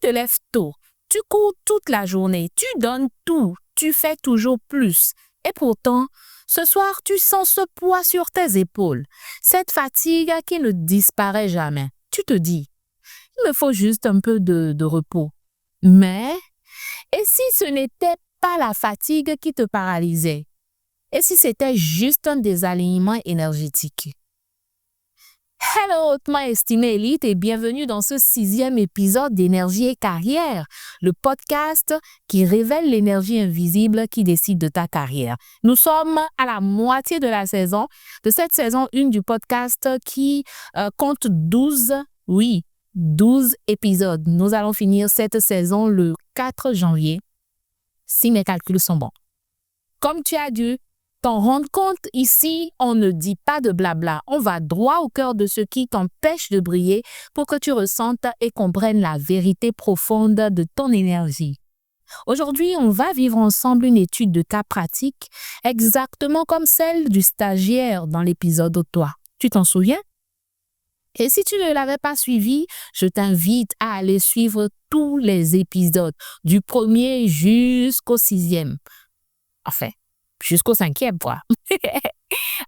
te lèves tôt, tu cours toute la journée, tu donnes tout, tu fais toujours plus. Et pourtant, ce soir, tu sens ce poids sur tes épaules, cette fatigue qui ne disparaît jamais. Tu te dis, il me faut juste un peu de repos. Mais, et si ce n'était pas la fatigue qui te paralysait? Et si c'était juste un désalignement énergétique? Hello, hautement estimé élite et bienvenue dans ce 6e épisode d'Énergie et Carrière, le podcast qui révèle l'énergie invisible qui décide de ta carrière. Nous sommes à la moitié de la saison, de cette saison 1 du podcast qui compte 12 épisodes. Nous allons finir cette saison le 4 janvier, si mes calculs sont bons. Comme tu as dû t'en rendre compte, ici, on ne dit pas de blabla. On va droit au cœur de ce qui t'empêche de briller pour que tu ressentes et comprennes la vérité profonde de ton énergie. Aujourd'hui, on va vivre ensemble une étude de cas pratique, exactement comme celle du stagiaire dans l'épisode Toi. Tu t'en souviens? Et si tu ne l'avais pas suivi, je t'invite à aller suivre tous les épisodes, du 1er jusqu'au 6e. Enfin, jusqu'au 5e, quoi.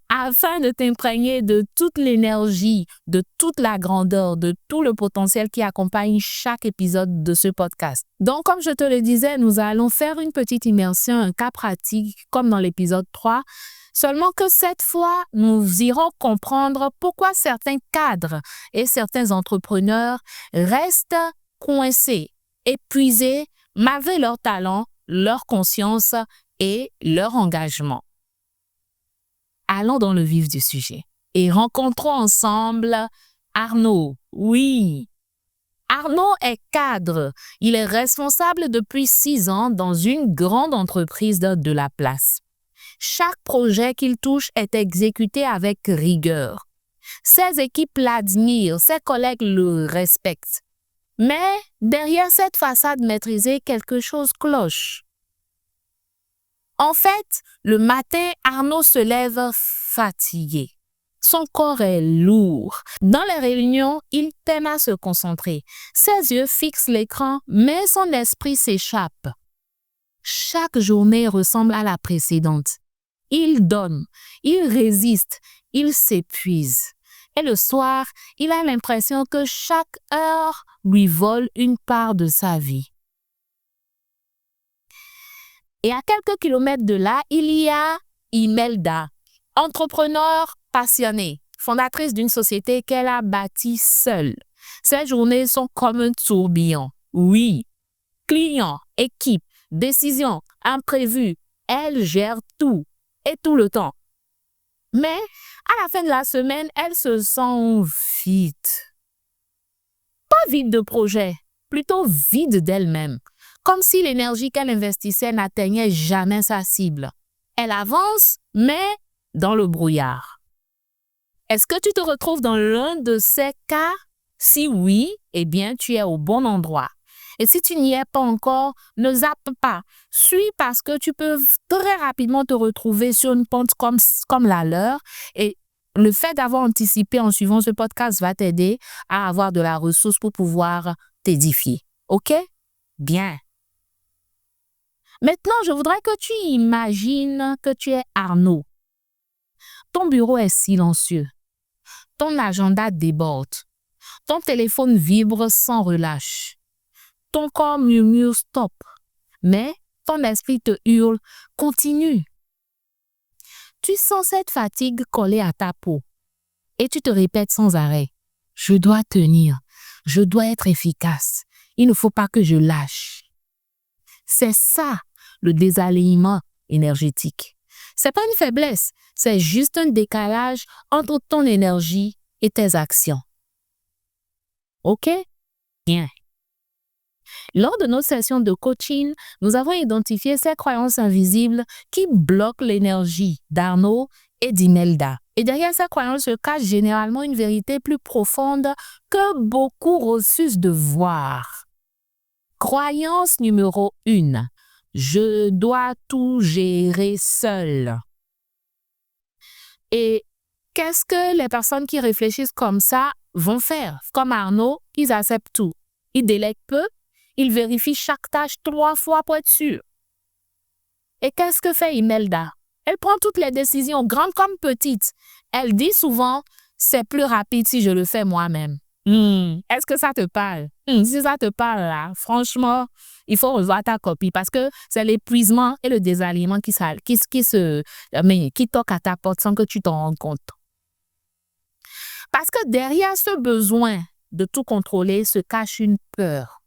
Afin de t'imprégner de toute l'énergie, de toute la grandeur, de tout le potentiel qui accompagne chaque épisode de ce podcast. Donc, comme je te le disais, nous allons faire une petite immersion, un cas pratique, comme dans l'épisode 3. Seulement que cette fois, nous irons comprendre pourquoi certains cadres et certains entrepreneurs restent coincés, épuisés, malgré leur talent, leur conscience et leur engagement. Allons dans le vif du sujet et rencontrons ensemble Arnaud. Oui, Arnaud est cadre. Il est responsable depuis 6 ans dans une grande entreprise de la place. Chaque projet qu'il touche est exécuté avec rigueur. Ses équipes l'admirent, ses collègues le respectent. Mais derrière cette façade maîtrisée, quelque chose cloche. En fait, le matin, Arnaud se lève fatigué. Son corps est lourd. Dans les réunions, il peine à se concentrer. Ses yeux fixent l'écran, mais son esprit s'échappe. Chaque journée ressemble à la précédente. Il donne, il résiste, il s'épuise. Et le soir, il a l'impression que chaque heure lui vole une part de sa vie. Et à quelques kilomètres de là, il y a Imelda, entrepreneur passionnée, fondatrice d'une société qu'elle a bâtie seule. Ses journées sont comme un tourbillon. Oui, clients, équipe, décisions, imprévus, elle gère tout et tout le temps. Mais à la fin de la semaine, elle se sent vide. Pas vide de projet, plutôt vide d'elle-même. Comme si l'énergie qu'elle investissait n'atteignait jamais sa cible. Elle avance, mais dans le brouillard. Est-ce que tu te retrouves dans l'un de ces cas? Si oui, eh bien, tu es au bon endroit. Et si tu n'y es pas encore, ne zappe pas. Suis parce que tu peux très rapidement te retrouver sur une pente comme la leur. Et le fait d'avoir anticipé en suivant ce podcast va t'aider à avoir de la ressource pour pouvoir t'édifier. OK? Bien. Maintenant, je voudrais que tu imagines que tu es Arnaud. Ton bureau est silencieux. Ton agenda déborde. Ton téléphone vibre sans relâche. Ton corps murmure stop. Mais ton esprit te hurle continue. Tu sens cette fatigue collée à ta peau. Et tu te répètes sans arrêt. Je dois tenir. Je dois être efficace. Il ne faut pas que je lâche. C'est ça, le désalignement énergétique. C'est pas une faiblesse, c'est juste un décalage entre ton énergie et tes actions. OK? Bien. Lors de nos sessions de coaching, nous avons identifié ces croyances invisibles qui bloquent l'énergie d'Arnaud et d'Imelda. Et derrière ces croyances se cache généralement une vérité plus profonde que beaucoup refusent de voir. Croyance numéro 1. Je dois tout gérer seul. Et qu'est-ce que les personnes qui réfléchissent comme ça vont faire? Comme Arnaud, ils acceptent tout. Ils délèguent peu, Il vérifie chaque tâche 3 fois pour être sûr. Et qu'est-ce que fait Imelda? Elle prend toutes les décisions, grandes comme petites. Elle dit souvent, c'est plus rapide si je le fais moi-même. Est-ce que ça te parle? Si ça te parle là, franchement, il faut revoir ta copie parce que c'est l'épuisement et le désalignement qui toquent à ta porte sans que tu t'en rendes compte. Parce que derrière ce besoin de tout contrôler se cache une peur.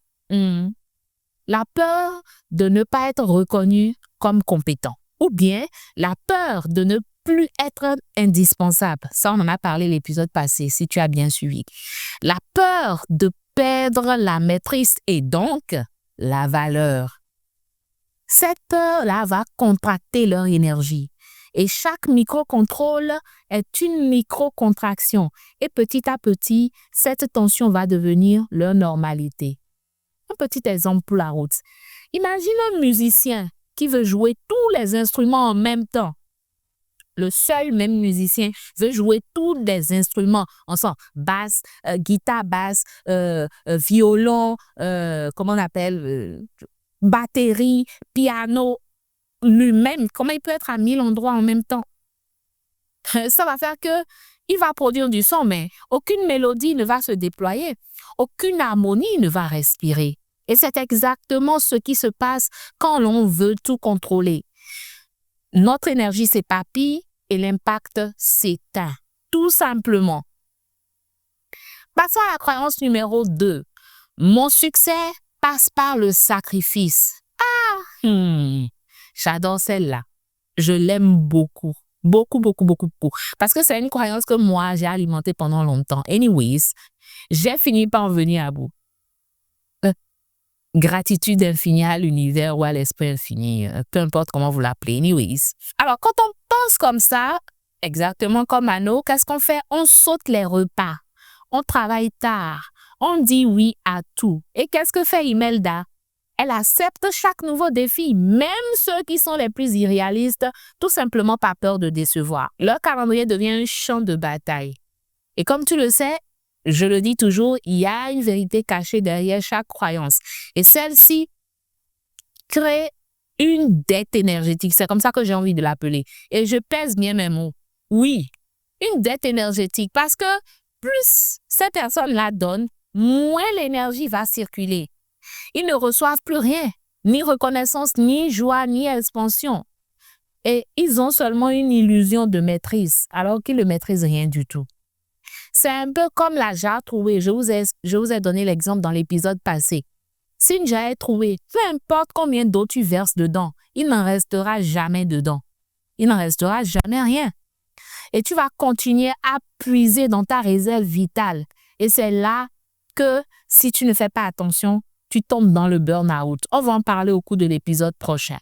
La peur de ne pas être reconnu comme compétent. Ou bien la peur de ne plus être indispensable. Ça, on en a parlé l'épisode passé, si tu as bien suivi. La peur de perdre la maîtrise et donc la valeur. Cette peur-là va contracter leur énergie. Et chaque micro-contrôle est une micro-contraction. Et petit à petit, cette tension va devenir leur normalité. Un petit exemple pour la route. Imagine un musicien qui veut jouer tous les instruments en même temps. Le seul même musicien veut jouer tous les instruments ensemble. Basse, guitare basse, violon, comment on appelle, batterie, piano. Lui-même, comment il peut être à 1000 endroits en même temps? Ça va faire que il va produire du son, mais aucune mélodie ne va se déployer. Aucune harmonie ne va respirer. Et c'est exactement ce qui se passe quand l'on veut tout contrôler. Notre énergie s'éparpille et l'impact s'éteint. Tout simplement. Passons à la croyance numéro 2. Mon succès passe par le sacrifice. J'adore celle-là. Je l'aime beaucoup. Beaucoup. Parce que c'est une croyance que moi, j'ai alimentée pendant longtemps. Anyways, j'ai fini par en venir à bout. Gratitude infinie à l'univers ou à l'esprit infini, peu importe comment vous l'appelez. Anyways. Alors, quand on pense comme ça, exactement comme Anno, qu'est-ce qu'on fait? On saute les repas. On travaille tard. On dit oui à tout. Et qu'est-ce que fait Imelda? Elle accepte chaque nouveau défi, même ceux qui sont les plus irréalistes, tout simplement par peur de décevoir. Leur calendrier devient un champ de bataille. Et comme tu le sais, je le dis toujours, il y a une vérité cachée derrière chaque croyance. Et celle-ci crée une dette énergétique. C'est comme ça que j'ai envie de l'appeler. Et je pèse bien mes mots. Oui, une dette énergétique. Parce que plus ces personnes-là donnent, moins l'énergie va circuler. Ils ne reçoivent plus rien, ni reconnaissance, ni joie, ni expansion. Et ils ont seulement une illusion de maîtrise, alors qu'ils ne maîtrisent rien du tout. C'est un peu comme la jarre trouée. Je vous ai donné l'exemple dans l'épisode passé. Si une jarre est trouée, peu importe combien d'eau tu verses dedans, il n'en restera jamais dedans. Il n'en restera jamais rien. Et tu vas continuer à puiser dans ta réserve vitale. Et c'est là que, si tu ne fais pas attention, tu tombes dans le burn-out. On va en parler au cours de l'épisode prochain.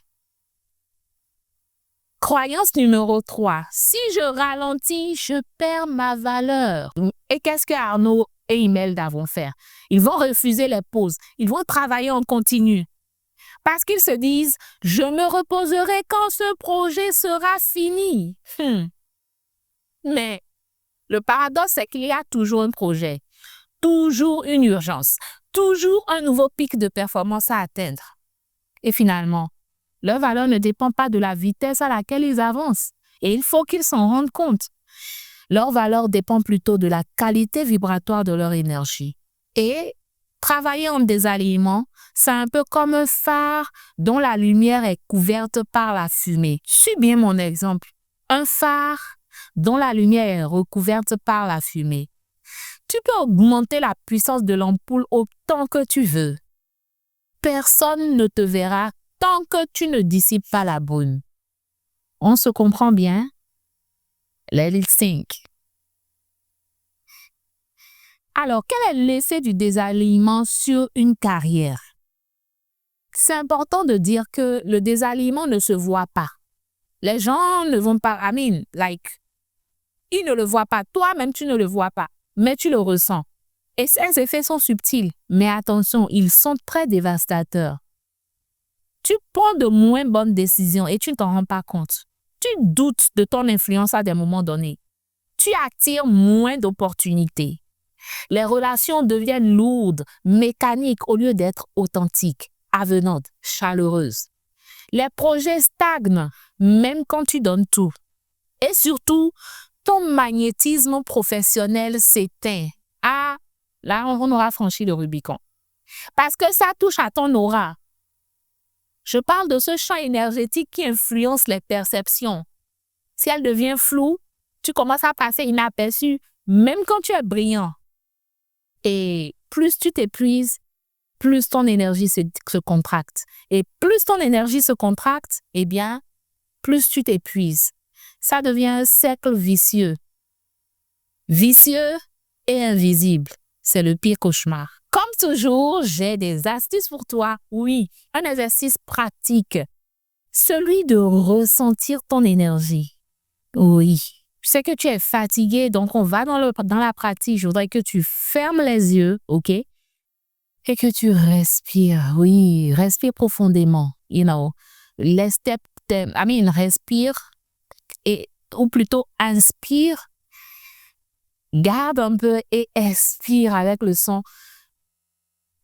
Croyance numéro 3. Si je ralentis, je perds ma valeur. Et qu'est-ce que Arnaud et Imelda vont faire? Ils vont refuser les pauses. Ils vont travailler en continu. Parce qu'ils se disent, je me reposerai quand ce projet sera fini. Mais le paradoxe, c'est qu'il y a toujours un projet, toujours une urgence, toujours un nouveau pic de performance à atteindre. Et finalement, leur valeur ne dépend pas de la vitesse à laquelle ils avancent. Et il faut qu'ils s'en rendent compte. Leur valeur dépend plutôt de la qualité vibratoire de leur énergie. Et travailler en désalignement, c'est un peu comme un phare dont la lumière est couverte par la fumée. Suis bien mon exemple. Un phare dont la lumière est recouverte par la fumée. Tu peux augmenter la puissance de l'ampoule autant que tu veux. Personne ne te verra tant que tu ne dissipes pas la brume. On se comprend bien? Let it sink. Alors, quel est l'effet du désalignement sur une carrière? C'est important de dire que le désalignement ne se voit pas. Les gens ne vont pas, ils ne le voient pas. Toi-même, tu ne le vois pas, mais tu le ressens. Et ces effets sont subtils, mais attention, ils sont très dévastateurs. Tu prends de moins bonnes décisions et tu ne t'en rends pas compte. Tu doutes de ton influence à des moments donnés. Tu attires moins d'opportunités. Les relations deviennent lourdes, mécaniques au lieu d'être authentiques, avenantes, chaleureuses. Les projets stagnent, même quand tu donnes tout. Et surtout, ton magnétisme professionnel s'éteint. Ah, là, on aura franchi le Rubicon. Parce que ça touche à ton aura. Je parle de ce champ énergétique qui influence les perceptions. Si elle devient floue, tu commences à passer inaperçu, même quand tu es brillant. Et plus tu t'épuises, plus ton énergie se contracte. Et plus ton énergie se contracte, eh bien, plus tu t'épuises. Ça devient un cercle vicieux. Vicieux et invisible. C'est le pire cauchemar. Comme toujours, j'ai des astuces pour toi. Oui, un exercice pratique. Celui de ressentir ton énergie. Oui. Je sais que tu es fatigué, donc on va dans la pratique. Je voudrais que tu fermes les yeux, OK? Et que tu respires. Oui, respire profondément. Respire ou plutôt inspire. Garde un peu et expire avec le son.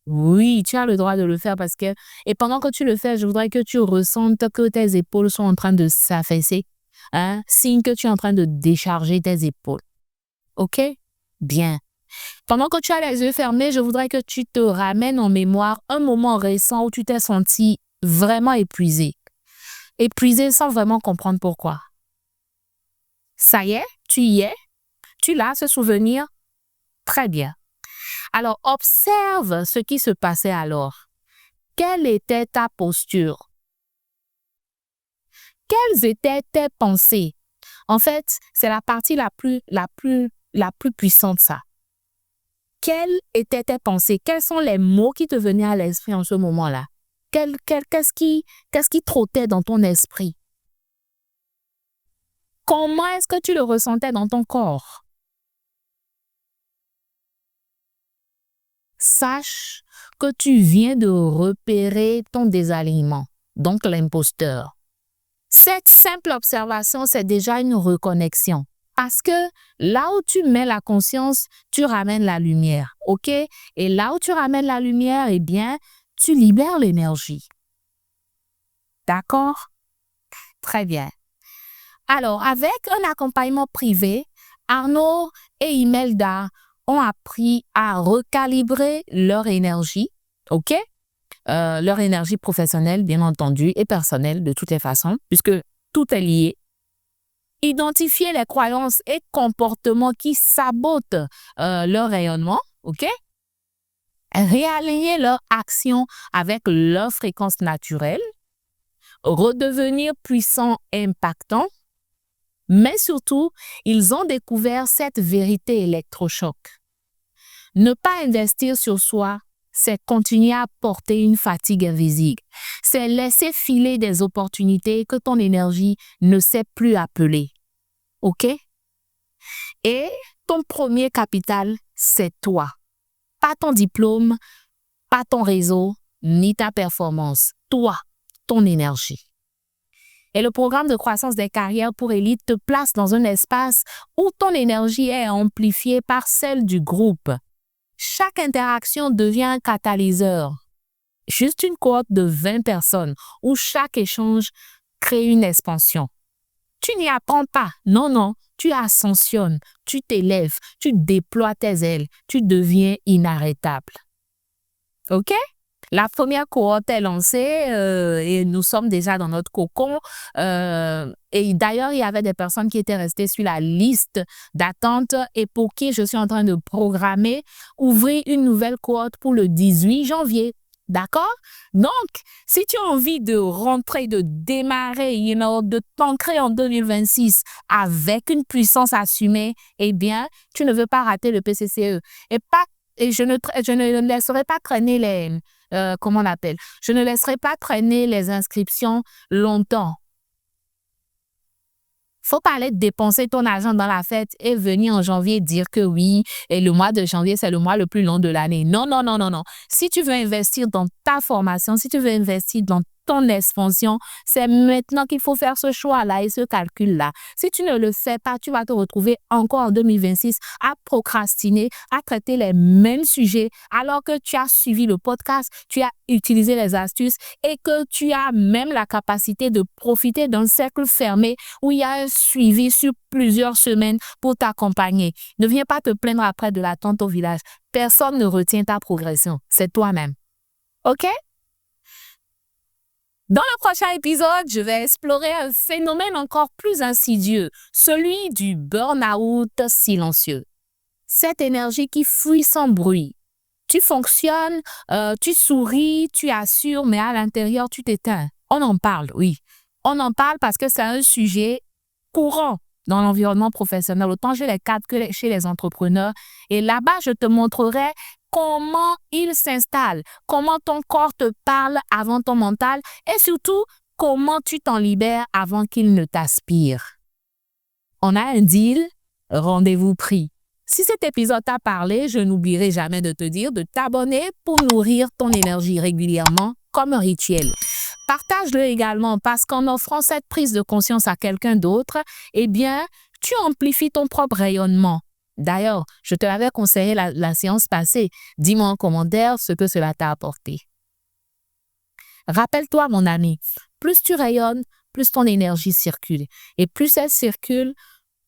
Oui, tu as le droit de le faire et pendant que tu le fais, je voudrais que tu ressentes que tes épaules sont en train de s'affaisser. Signe que tu es en train de décharger tes épaules. OK? Bien. Pendant que tu as les yeux fermés, je voudrais que tu te ramènes en mémoire un moment récent où tu t'es senti vraiment épuisé. Épuisé sans vraiment comprendre pourquoi. Ça y est? Tu y es? Tu l'as, ce souvenir? Très bien. Alors, observe ce qui se passait alors. Quelle était ta posture? Quelles étaient tes pensées? En fait, c'est la partie la plus puissante, ça. Quelles étaient tes pensées? Quels sont les mots qui te venaient à l'esprit en ce moment-là? Qu'est-ce qui trottait dans ton esprit? Comment est-ce que tu le ressentais dans ton corps? Sache que tu viens de repérer ton désalignement, donc l'imposteur. Cette simple observation, c'est déjà une reconnexion. Parce que là où tu mets la conscience, tu ramènes la lumière, OK? Et là où tu ramènes la lumière, eh bien, tu libères l'énergie. D'accord? Très bien. Alors, avec un accompagnement privé, Arnaud et Imelda ont appris à recalibrer leur énergie, OK? Leur énergie professionnelle, bien entendu, et personnelle de toutes les façons, puisque tout est lié. Identifier les croyances et comportements qui sabotent leur rayonnement, OK? Réaligner leur action avec leur fréquence naturelle, redevenir puissants et impactants, mais surtout, ils ont découvert cette vérité électrochoc. Ne pas investir sur soi, c'est continuer à porter une fatigue invisible. C'est laisser filer des opportunités que ton énergie ne sait plus appeler. OK? Et ton premier capital, c'est toi. Pas ton diplôme, pas ton réseau, ni ta performance. Toi, ton énergie. Et le programme de croissance des carrières pour élite te place dans un espace où ton énergie est amplifiée par celle du groupe. Chaque interaction devient un catalyseur. Juste une cohorte de 20 personnes où chaque échange crée une expansion. Tu n'y apprends pas. Non, tu ascensionnes, tu t'élèves, tu déploies tes ailes, tu deviens inarrêtable. OK? La première cohorte est lancée et nous sommes déjà dans notre cocon. Et d'ailleurs, il y avait des personnes qui étaient restées sur la liste d'attente et pour qui je suis en train de programmer ouvrir une nouvelle cohorte pour le 18 janvier. D'accord? Donc, si tu as envie de rentrer, de démarrer, de t'ancrer en 2026 avec une puissance assumée, eh bien, tu ne veux pas rater le PCCE. Et je ne laisserai pas traîner je ne laisserai pas traîner les inscriptions longtemps. Faut pas aller dépenser ton argent dans la fête et venir en janvier dire que oui, et le mois de janvier, c'est le mois le plus long de l'année. Non. Si tu veux investir dans ta formation, si tu veux investir dans ton expansion, c'est maintenant qu'il faut faire ce choix-là et ce calcul-là. Si tu ne le fais pas, tu vas te retrouver encore en 2026 à procrastiner, à traiter les mêmes sujets alors que tu as suivi le podcast, tu as utilisé les astuces et que tu as même la capacité de profiter d'un cercle fermé où il y a un suivi sur plusieurs semaines pour t'accompagner. Ne viens pas te plaindre après de l'attente au village. Personne ne retient ta progression. C'est toi-même. OK? Dans le prochain épisode, je vais explorer un phénomène encore plus insidieux, celui du burn-out silencieux. Cette énergie qui fuit sans bruit. Tu fonctionnes, tu souris, tu assures, mais à l'intérieur, tu t'éteins. On en parle, oui. On en parle parce que c'est un sujet courant dans l'environnement professionnel, autant chez les cadres que chez les entrepreneurs. Et là-bas, je te montrerai comment il s'installe, comment ton corps te parle avant ton mental et surtout, comment tu t'en libères avant qu'il ne t'aspire. On a un deal, rendez-vous pris. Si cet épisode t'a parlé, je n'oublierai jamais de te dire de t'abonner pour nourrir ton énergie régulièrement comme un rituel. Partage-le également parce qu'en offrant cette prise de conscience à quelqu'un d'autre, eh bien, tu amplifies ton propre rayonnement. D'ailleurs, je te l'avais conseillé la séance passée. Dis-moi en commentaire ce que cela t'a apporté. Rappelle-toi, mon ami, plus tu rayonnes, plus ton énergie circule. Et plus elle circule,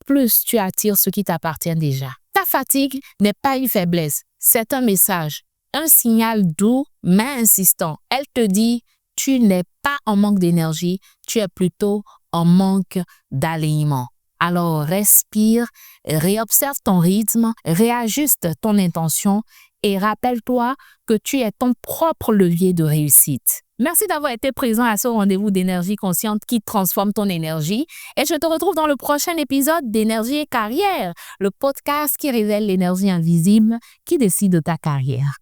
plus tu attires ce qui t'appartient déjà. Ta fatigue n'est pas une faiblesse, c'est un message, un signal doux mais insistant. Elle te dit, tu n'es pas en manque d'énergie, tu es plutôt en manque d'alignement. Alors respire, réobserve ton rythme, réajuste ton intention et rappelle-toi que tu es ton propre levier de réussite. Merci d'avoir été présent à ce rendez-vous d'énergie consciente qui transforme ton énergie et je te retrouve dans le prochain épisode d'Énergie et Carrière, le podcast qui révèle l'énergie invisible qui décide de ta carrière.